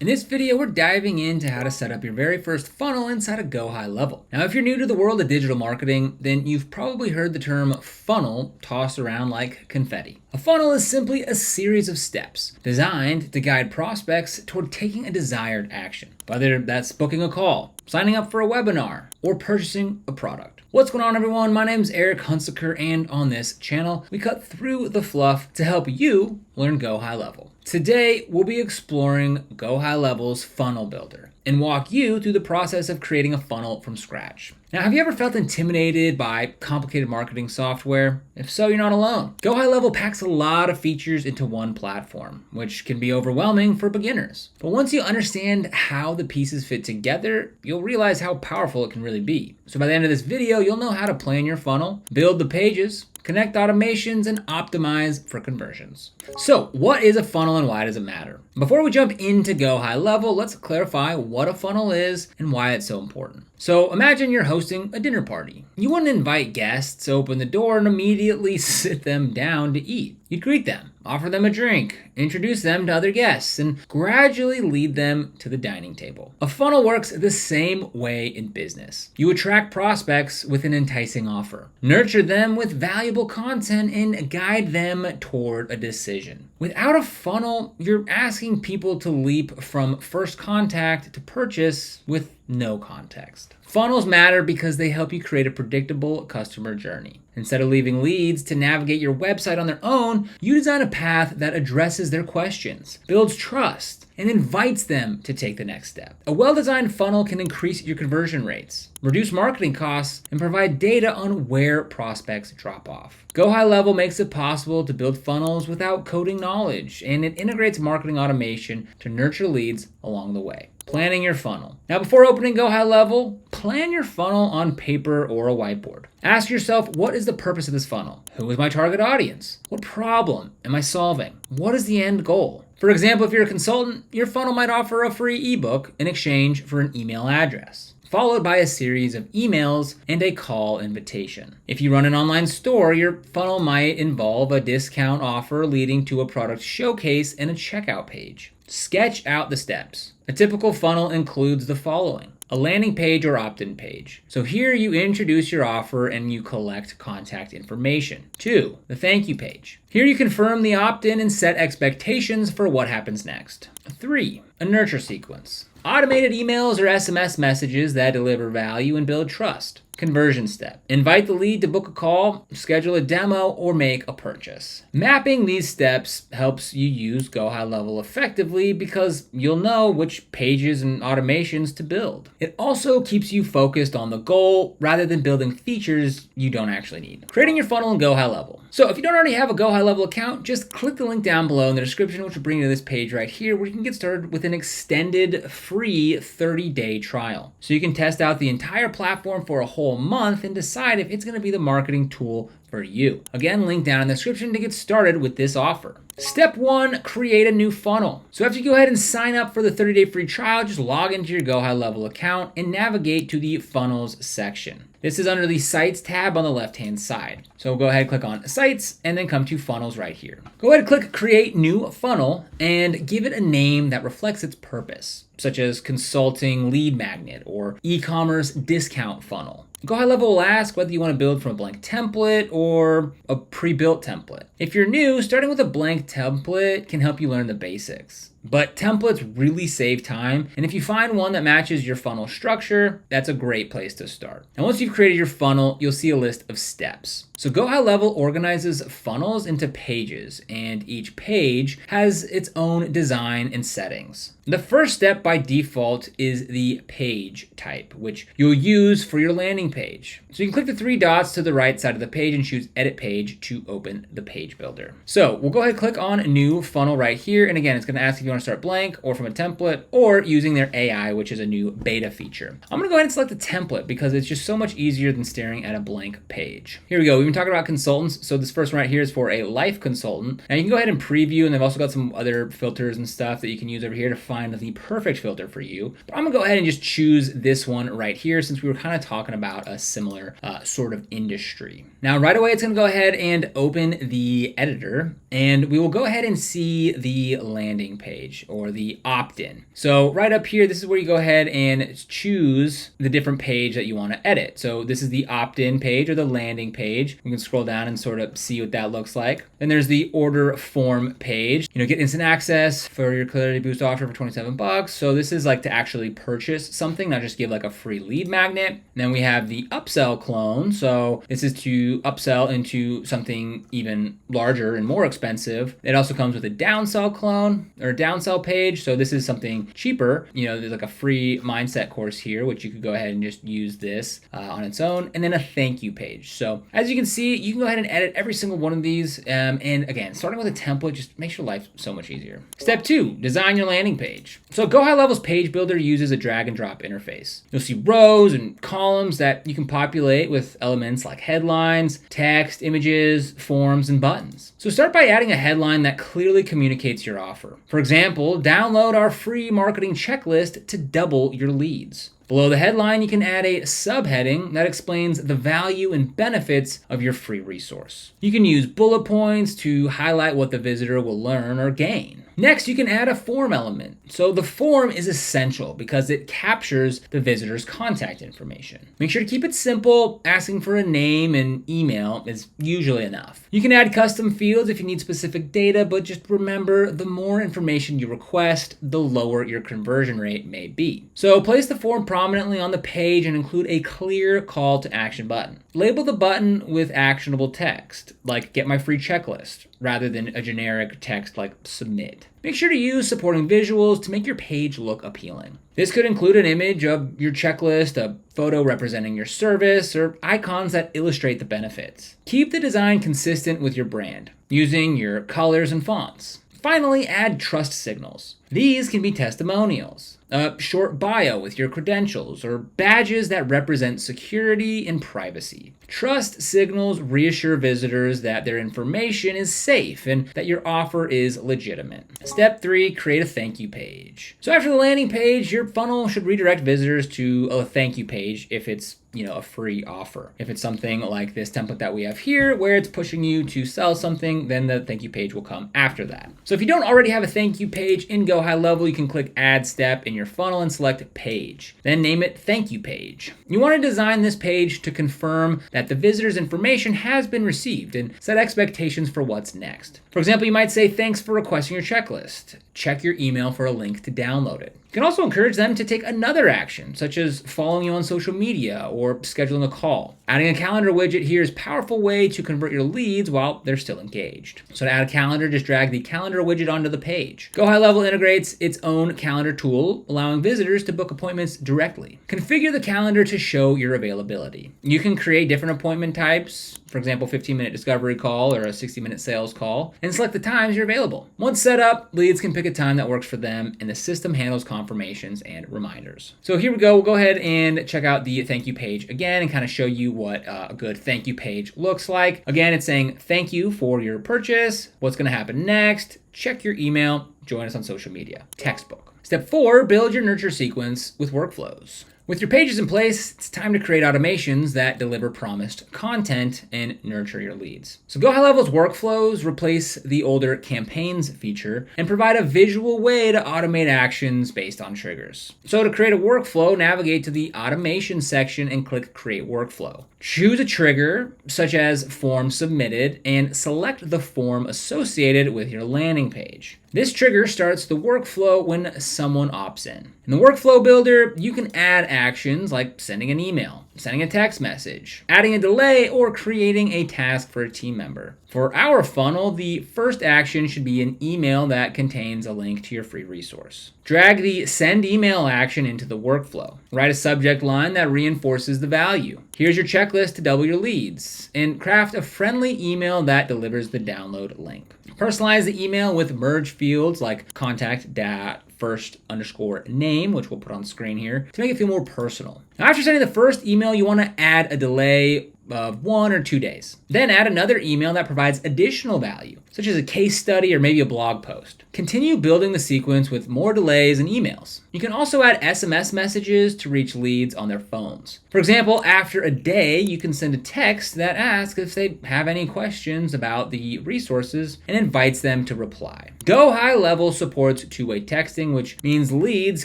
In this video, we're diving into how to set up your very first funnel inside of GoHighLevel. Now, if you're new to the world of digital marketing, then you've probably heard the term funnel tossed around like confetti. A funnel is simply a series of steps designed to guide prospects toward taking a desired action, whether that's booking a call, signing up for a webinar, or purchasing a product. What's going on, everyone? My name is Eric Hunsaker, and on this channel, we cut through the fluff to help you learn GoHighLevel. Today, we'll be exploring GoHighLevel's funnel builder and walk you through the process of creating a funnel from scratch. Now, have you ever felt intimidated by complicated marketing software? If so, you're not alone. GoHighLevel packs a lot of features into one platform, which can be overwhelming for beginners. But once you understand how the pieces fit together, you'll realize how powerful it can really be. So by the end of this video, you'll know how to plan your funnel, build the pages, connect automations, and optimize for conversions. So what is a funnel and why does it matter? Before we jump into GoHighLevel, let's clarify what a funnel is and why it's so important. So imagine you're hosting a dinner party. You wouldn't invite guests, open the door, and immediately sit them down to eat. You'd greet them, offer them a drink, introduce them to other guests, and gradually lead them to the dining table. A funnel works the same way in business. You attract prospects with an enticing offer, nurture them with valuable content, and guide them toward a decision. Without a funnel, you're asking people to leap from first contact to purchase with no context. Funnels matter because they help you create a predictable customer journey. Instead of leaving leads to navigate your website on their own, you design a path that addresses their questions, builds trust, and invites them to take the next step. A well-designed funnel can increase your conversion rates, reduce marketing costs, and provide data on where prospects drop off. GoHighLevel makes it possible to build funnels without coding knowledge, and it integrates marketing automation to nurture leads along the way. Planning your funnel. Now, before opening GoHighLevel, plan your funnel on paper or a whiteboard. Ask yourself, what is the purpose of this funnel? Who is my target audience? What problem am I solving? What is the end goal? For example, if you're a consultant, your funnel might offer a free ebook in exchange for an email address, followed by a series of emails and a call invitation. If you run an online store, your funnel might involve a discount offer leading to a product showcase and a checkout page. Sketch out the steps. A typical funnel includes the following: a landing page or opt-in page. So here you introduce your offer and you collect contact information. 2, the thank you page. Here you confirm the opt-in and set expectations for what happens next. 3, a nurture sequence. Automated emails or SMS messages that deliver value and build trust. Conversion step. Invite the lead to book a call, schedule a demo, or make a purchase. Mapping these steps helps you use GoHighLevel effectively because you'll know which pages and automations to build. It also keeps you focused on the goal rather than building features you don't actually need. Creating your funnel in GoHighLevel. So if you don't already have a GoHighLevel account, just click the link down below in the description, which will bring you to this page right here where you can get started with an extended free 30-day trial. So you can test out the entire platform for a whole month and decide if it's going to be the marketing tool for you. Again, link down in the description to get started with this offer. Step 1, create a new funnel. So after you go ahead and sign up for the 30-day free trial, just log into your GoHighLevel account and navigate to the funnels section. This is under the Sites tab on the left-hand side. So go ahead and click on Sites and then come to Funnels right here. Go ahead and click Create New Funnel and give it a name that reflects its purpose, such as Consulting Lead Magnet or E-commerce Discount Funnel. GoHighLevel will ask whether you want to build from a blank template or a pre-built template. If you're new, starting with a blank template can help you learn the basics. But templates really save time, and if you find one that matches your funnel structure, that's a great place to start. And once you've created your funnel, you'll see a list of steps. So GoHighLevel organizes funnels into pages, and each page has its own design and settings. The first step by default is the page type, which you'll use for your landing page. So you can click the 3 dots to the right side of the page and choose Edit Page to open the page builder. So we'll go ahead and click on New Funnel right here, and again, it's going to ask if you want to start blank or from a template or using their AI, which is a new beta feature. I'm going to go ahead and select the template because it's just so much easier than staring at a blank page. Here we go. We've been talking about consultants, so this first one right here is for a life consultant. Now you can go ahead and preview, and they've also got some other filters and stuff that you can use over here to find the perfect filter for you. But I'm gonna go ahead and just choose this one right here since we were kind of talking about a similar sort of industry. Now right away it's gonna go ahead and open the editor, and we will go ahead and see the landing page or the opt-in. So right up here, this is where you go ahead and choose the different page that you want to edit. So this is the opt-in page or the landing page. You can scroll down and sort of see what that looks like. Then there's the order form page. Get instant access for your Clarity Boost offer for $27. So this is like to actually purchase something, not just give like a free lead magnet. And then we have the upsell clone. So this is to upsell into something even larger and more expensive. It also comes with a downsell clone or downsell page. So this is something cheaper. There's like a free mindset course here, which you could go ahead and just use this on its own. And then a thank you page. So as you can see, you can go ahead and edit every single one of these. And again, starting with a template just makes your life so much easier. Step 2, design your landing page. So GoHighLevel's page builder uses a drag and drop interface. You'll see rows and columns that you can populate with elements like headlines, text, images, forms, and buttons. So start by adding a headline that clearly communicates your offer. For example, download our free marketing checklist to double your leads. Below the headline, you can add a subheading that explains the value and benefits of your free resource. You can use bullet points to highlight what the visitor will learn or gain. Next, you can add a form element. So the form is essential because it captures the visitor's contact information. Make sure to keep it simple. Asking for a name and email is usually enough. You can add custom fields if you need specific data, but just remember, the more information you request, the lower your conversion rate may be. So place the form prominently on the page and include a clear call to action button. Label the button with actionable text, like get my free checklist, rather than a generic text like submit. Make sure to use supporting visuals to make your page look appealing. This could include an image of your checklist, a photo representing your service, or icons that illustrate the benefits. Keep the design consistent with your brand, using your colors and fonts. Finally, add trust signals. These can be testimonials, a short bio with your credentials, or badges that represent security and privacy. Trust signals reassure visitors that their information is safe and that your offer is legitimate. Step 3, create a thank you page. So after the landing page, your funnel should redirect visitors to a thank you page if it's a free offer. If it's something like this template that we have here, where it's pushing you to sell something, then the thank you page will come after that. So if you don't already have a thank you page in GoHighLevel, you can click Add Step in your funnel and select Page. Then name it Thank You Page. You want to design this page to confirm that the visitor's information has been received and set expectations for what's next. For example, you might say, thanks for requesting your checklist. Check your email for a link to download it. You can also encourage them to take another action, such as following you on social media or scheduling a call. Adding a calendar widget here is a powerful way to convert your leads while they're still engaged. So to add a calendar, just drag the calendar widget onto the page. GoHighLevel integrates its own calendar tool, allowing visitors to book appointments directly. Configure the calendar to show your availability. You can create different appointment types, for example, 15-minute discovery call or a 60-minute sales call, and select the times you're available. Once set up, leads can pick a time that works for them, and the system handles confirmations and reminders. So here we go. We'll go ahead and check out the thank you page again and kind of show you what a good thank you page looks like. Again, it's saying thank you for your purchase, what's going to happen next, check your email, join us on social media. Textbook. Step 4, build your nurture sequence with workflows. With your pages in place, it's time to create automations that deliver promised content and nurture your leads. So GoHighLevel's workflows replace the older campaigns feature and provide a visual way to automate actions based on triggers. So to create a workflow, navigate to the automation section and click Create Workflow. Choose a trigger, such as form submitted, and select the form associated with your landing page. This trigger starts the workflow when someone opts in. In the workflow builder, you can add actions like sending an email, sending a text message, adding a delay, or creating a task for a team member. For our funnel, the first action should be an email that contains a link to your free resource. Drag the send email action into the workflow. Write a subject line that reinforces the value. Here's your checklist to double your leads, and craft a friendly email that delivers the download link. Personalize the email with merge fields like contact.first_name, which we'll put on screen here, to make it feel more personal. Now, after sending the first email, you want to add a delay of 1 or 2 days. Then add another email that provides additional value, such as a case study or maybe a blog post. Continue building the sequence with more delays and emails. You can also add SMS messages to reach leads on their phones. For example, after a day, you can send a text that asks if they have any questions about the resources and invites them to reply. GoHighLevel supports two-way texting, which means leads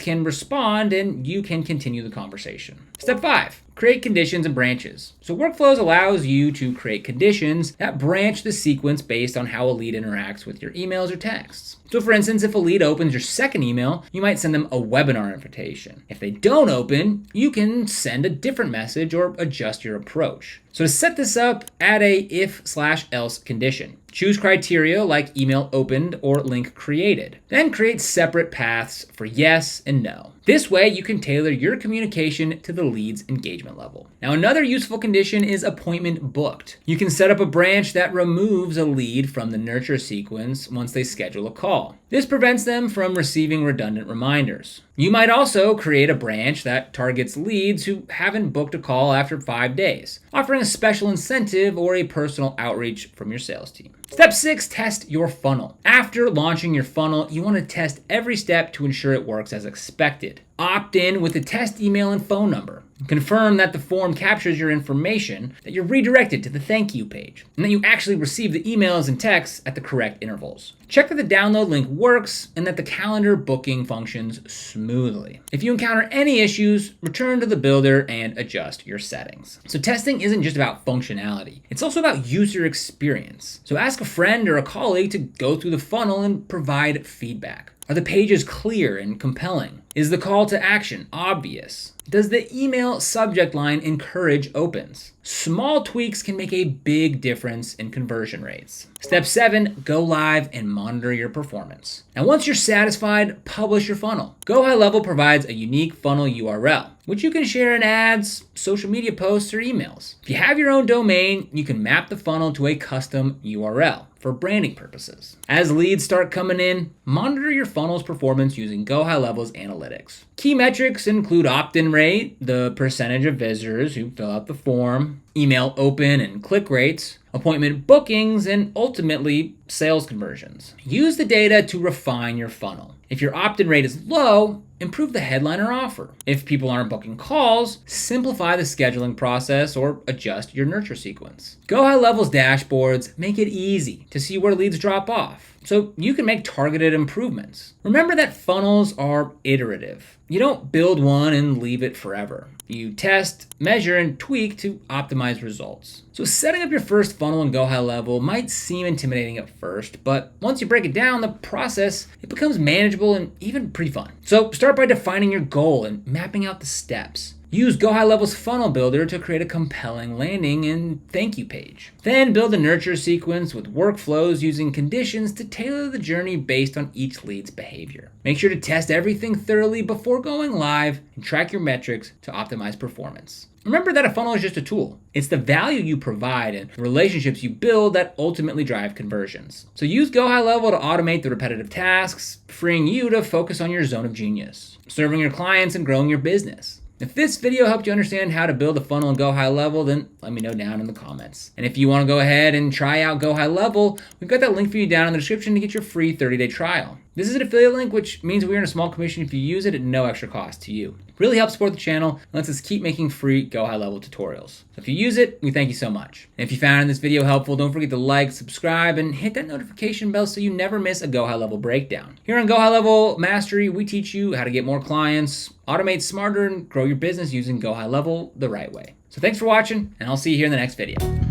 can respond and you can continue the conversation. Step 5. Create conditions and branches. So workflows allows you to create conditions that branch the sequence based on how a lead interacts with your emails or texts. So for instance, if a lead opens your second email, you might send them a webinar invitation. If they don't open, you can send a different message or adjust your approach. So to set this up, add a if/else condition. Choose criteria like email opened or link created. Then create separate paths for yes and no. This way you can tailor your communication to the lead's engagement level. Now another useful condition is appointment booked. You can set up a branch that removes a lead from the nurture sequence once they schedule a call. This prevents them from receiving redundant reminders. You might also create a branch that targets leads who haven't booked a call after 5 days, offering a special incentive or a personal outreach from your sales team. Step 6, test your funnel. After launching your funnel, you want to test every step to ensure it works as expected. Opt in with a test email and phone number. Confirm that the form captures your information, that you're redirected to the thank you page, and that you actually receive the emails and texts at the correct intervals. Check that the download link works and that the calendar booking functions smoothly. If you encounter any issues, return to the builder and adjust your settings. So testing isn't just about functionality, it's also about user experience. So ask a friend or a colleague to go through the funnel and provide feedback. Are the pages clear and compelling? Is the call to action obvious? Does the email subject line encourage opens? Small tweaks can make a big difference in conversion rates. Step 7, go live and monitor your performance. Now once you're satisfied, publish your funnel. GoHighLevel provides a unique funnel URL, which you can share in ads, social media posts, or emails. If you have your own domain, you can map the funnel to a custom URL for branding purposes. As leads start coming in, monitor your funnel's performance using GoHighLevel's analytics. Key metrics include opt-in rate, the percentage of visitors who fill out the form, email open and click rates, appointment bookings, and ultimately sales conversions. Use the data to refine your funnel. If your opt-in rate is low, improve the headline or offer. If people aren't booking calls, simplify the scheduling process or adjust your nurture sequence. GoHighLevel's dashboards make it easy to see where leads drop off, so you can make targeted improvements. Remember that funnels are iterative. You don't build one and leave it forever. You test, measure, and tweak to optimize results. So setting up your first funnel in GoHighLevel might seem intimidating at first, but once you break it down, the process, it becomes manageable and even pretty fun. So start by defining your goal and mapping out the steps. Use GoHighLevel's funnel builder to create a compelling landing and thank you page. Then build a nurture sequence with workflows using conditions to tailor the journey based on each lead's behavior. Make sure to test everything thoroughly before going live and track your metrics to optimize performance. Remember that a funnel is just a tool. It's the value you provide and the relationships you build that ultimately drive conversions. So use GoHighLevel to automate the repetitive tasks, freeing you to focus on your zone of genius, serving your clients and growing your business. If this video helped you understand how to build a funnel in GoHighLevel, then let me know down in the comments. And if you want to go ahead and try out GoHighLevel, we've got that link for you down in the description to get your free 30-day trial. This is an affiliate link, which means we earn a small commission if you use it at no extra cost to you. It really helps support the channel and lets us keep making free GoHighLevel tutorials. So if you use it, we thank you so much. And if you found this video helpful, don't forget to like, subscribe, and hit that notification bell so you never miss a GoHighLevel breakdown. Here on GoHighLevel Mastery, we teach you how to get more clients, automate smarter, and grow your business using GoHighLevel the right way. So thanks for watching, and I'll see you here in the next video.